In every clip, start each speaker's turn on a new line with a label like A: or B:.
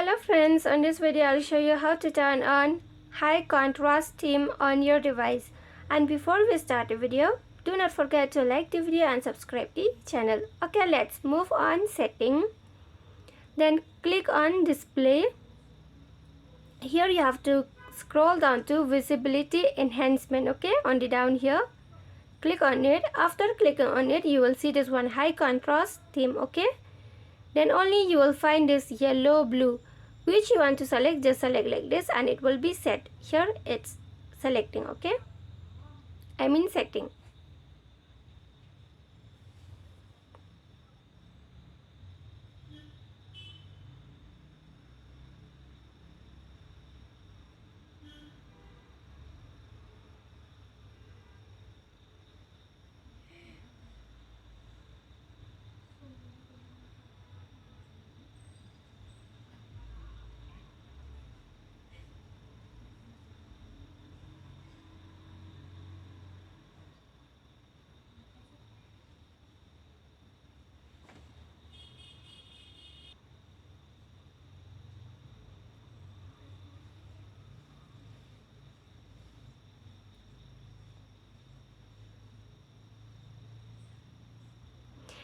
A: Hello friends, on this video I'll show you how to turn on high contrast theme on your device. And before we start the video, do not forget to like the video and subscribe the channel. Okay, let's move on setting. Then click on display. Here you have to scroll down to visibility enhancement, okay, on the down here. Click on it. After clicking on it, you will see this one high contrast theme, okay. Then only you will find this yellow blue, which you want to select. Just select like this and it will be set. Here it's selecting, okay, I mean setting.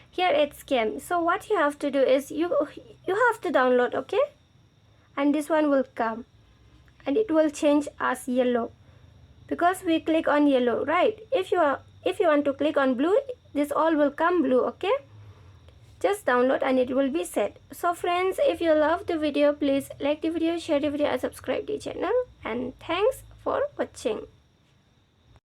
A: Here it's came. So what you have to do is you have to download, okay, and this one will come and it will change as yellow because we click on yellow, right? If you want to click on blue, this all will come blue, okay. Just download and it will be set. So friends, if you love the video, please like the video, share the video and subscribe the channel, and thanks for watching.